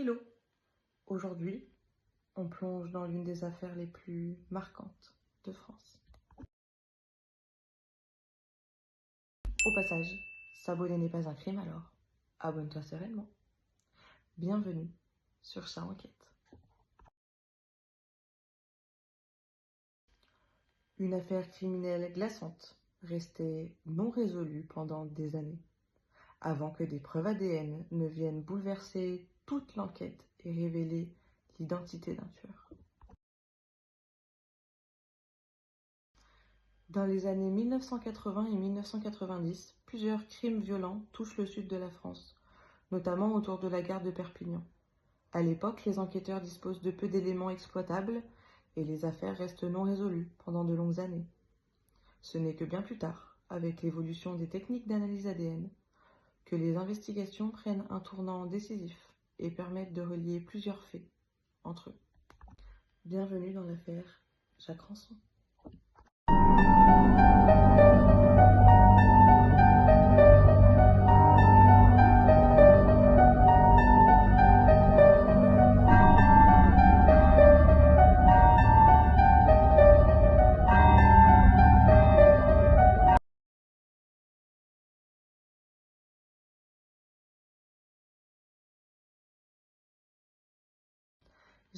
Hello! Aujourd'hui, on plonge dans l'une des affaires les plus marquantes de France. Au passage, s'abonner n'est pas un crime alors abonne-toi sereinement. Bienvenue sur Chat Enquête. Une affaire criminelle glaçante, restée non résolue pendant des années, avant que des preuves ADN ne viennent bouleverser toute l'enquête et révéler l'identité d'un tueur. Dans les années 1980 et 1990, plusieurs crimes violents touchent le sud de la France, notamment autour de la gare de Perpignan. À l'époque, les enquêteurs disposent de peu d'éléments exploitables et les affaires restent non résolues pendant de longues années. Ce n'est que bien plus tard, avec l'évolution des techniques d'analyse ADN, que les investigations prennent un tournant décisif et permettent de relier plusieurs faits entre eux. Bienvenue dans l'affaire Jacques Rançon.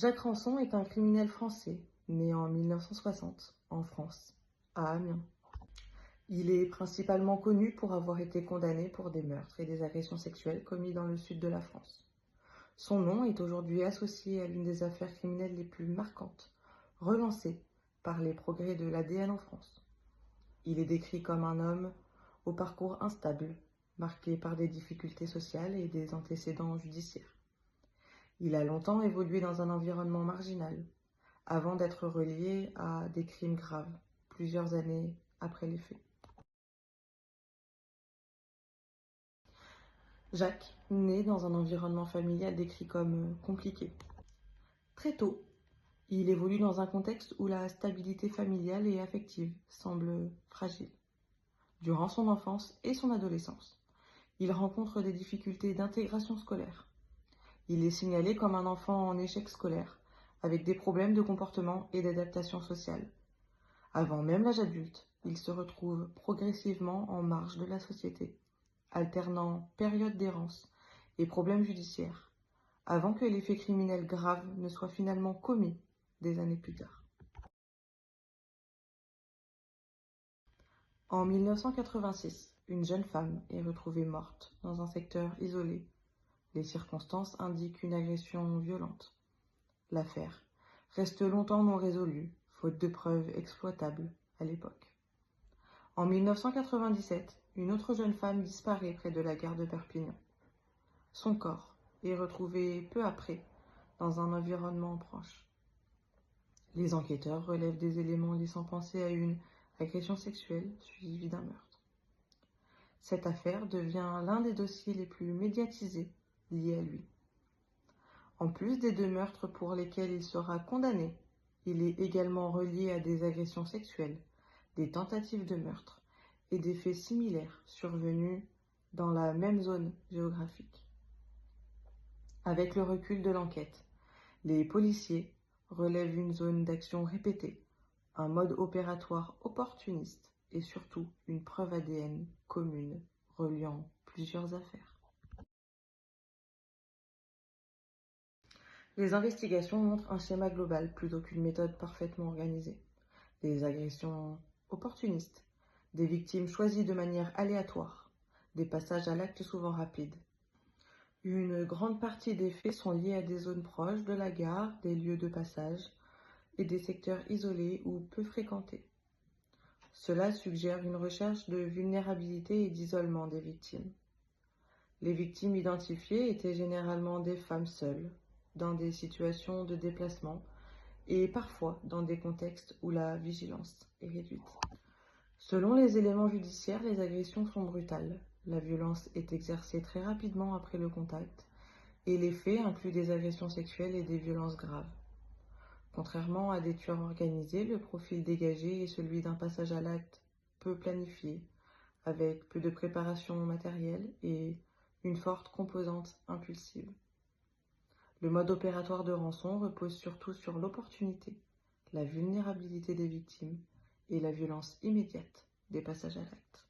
Jacques Rançon est un criminel français, né en 1960, en France, à Amiens. Il est principalement connu pour avoir été condamné pour des meurtres et des agressions sexuelles commis dans le sud de la France. Son nom est aujourd'hui associé à l'une des affaires criminelles les plus marquantes, relancées par les progrès de l'ADN en France. Il est décrit comme un homme au parcours instable, marqué par des difficultés sociales et des antécédents judiciaires. Il a longtemps évolué dans un environnement marginal, avant d'être relié à des crimes graves, plusieurs années après les faits. Jacques naît dans un environnement familial décrit comme compliqué. Très tôt, il évolue dans un contexte où la stabilité familiale et affective semble fragile. Durant son enfance et son adolescence, il rencontre des difficultés d'intégration scolaire. Il est signalé comme un enfant en échec scolaire, avec des problèmes de comportement et d'adaptation sociale. Avant même l'âge adulte, il se retrouve progressivement en marge de la société, alternant périodes d'errance et problèmes judiciaires, avant que les faits criminels graves ne soient finalement commis des années plus tard. En 1986, une jeune femme est retrouvée morte dans un secteur isolé. Les circonstances indiquent une agression violente. L'affaire reste longtemps non résolue, faute de preuves exploitables à l'époque. En 1997, une autre jeune femme disparaît près de la gare de Perpignan. Son corps est retrouvé peu après dans un environnement proche. Les enquêteurs relèvent des éléments laissant penser à une agression sexuelle suivie d'un meurtre. Cette affaire devient l'un des dossiers les plus médiatisés liés à lui. En plus des deux meurtres pour lesquels il sera condamné, il est également relié à des agressions sexuelles, des tentatives de meurtre et des faits similaires survenus dans la même zone géographique. Avec le recul de l'enquête, les policiers relèvent une zone d'action répétée, un mode opératoire opportuniste et surtout une preuve ADN commune reliant plusieurs affaires. Les investigations montrent un schéma global plutôt qu'une méthode parfaitement organisée. Des agressions opportunistes, des victimes choisies de manière aléatoire, des passages à l'acte souvent rapides. Une grande partie des faits sont liés à des zones proches de la gare, des lieux de passage et des secteurs isolés ou peu fréquentés. Cela suggère une recherche de vulnérabilité et d'isolement des victimes. Les victimes identifiées étaient généralement des femmes seules, dans des situations de déplacement et parfois dans des contextes où la vigilance est réduite. Selon les éléments judiciaires, les agressions sont brutales. La violence est exercée très rapidement après le contact et les faits incluent des agressions sexuelles et des violences graves. Contrairement à des tueurs organisés, le profil dégagé est celui d'un passage à l'acte peu planifié, avec peu de préparation matérielle et une forte composante impulsive. Le mode opératoire de rançon repose surtout sur l'opportunité, la vulnérabilité des victimes et la violence immédiate des passages à l'acte.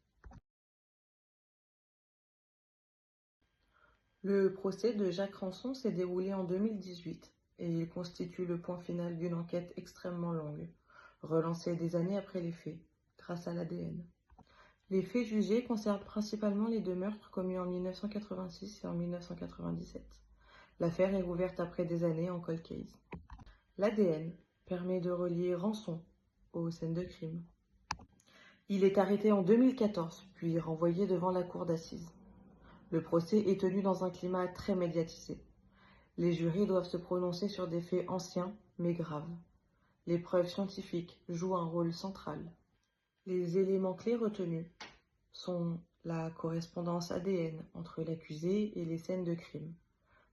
Le procès de Jacques Rançon s'est déroulé en 2018 et il constitue le point final d'une enquête extrêmement longue, relancée des années après les faits, grâce à l'ADN. Les faits jugés concernent principalement les 2 meurtres commis en 1986 et en 1997. L'affaire est rouverte après des années en cold case. L'ADN permet de relier Rançon aux scènes de crime. Il est arrêté en 2014, puis renvoyé devant la cour d'assises. Le procès est tenu dans un climat très médiatisé. Les jurys doivent se prononcer sur des faits anciens mais graves. Les preuves scientifiques jouent un rôle central. Les éléments clés retenus sont la correspondance ADN entre l'accusé et les scènes de crime,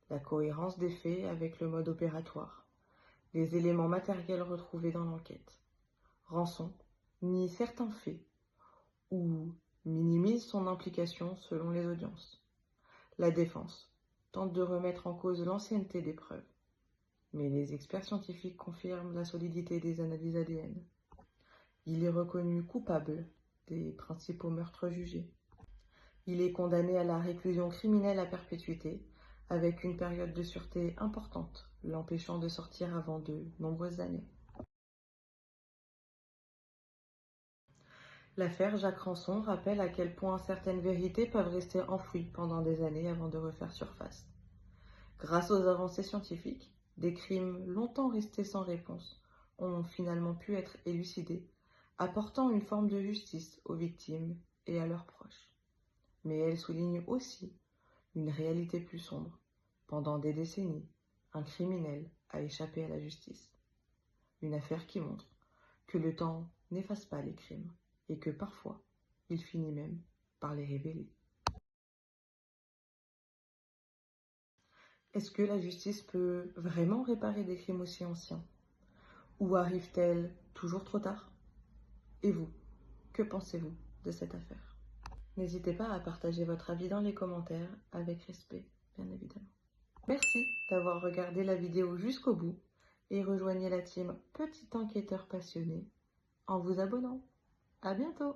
la cohérence des faits avec le mode opératoire, les éléments matériels retrouvés dans l'enquête. Rançon nie certains faits ou minimise son implication selon les audiences. La défense tente de remettre en cause l'ancienneté des preuves, mais les experts scientifiques confirment la solidité des analyses ADN. Il est reconnu coupable des principaux meurtres jugés. Il est condamné à la réclusion criminelle à perpétuité, avec une période de sûreté importante, l'empêchant de sortir avant de nombreuses années. L'affaire Jacques Rançon rappelle à quel point certaines vérités peuvent rester enfouies pendant des années avant de refaire surface. Grâce aux avancées scientifiques, des crimes longtemps restés sans réponse ont finalement pu être élucidés, apportant une forme de justice aux victimes et à leurs proches. Mais elle souligne aussi une réalité plus sombre. Pendant des décennies, un criminel a échappé à la justice. Une affaire qui montre que le temps n'efface pas les crimes et que parfois, il finit même par les révéler. Est-ce que la justice peut vraiment réparer des crimes aussi anciens? Ou arrive-t-elle toujours trop tard? Et vous, que pensez-vous de cette affaire? N'hésitez pas à partager votre avis dans les commentaires, avec respect, bien évidemment. Merci d'avoir regardé la vidéo jusqu'au bout et rejoignez la team Petit Enquêteur Passionné en vous abonnant. À bientôt!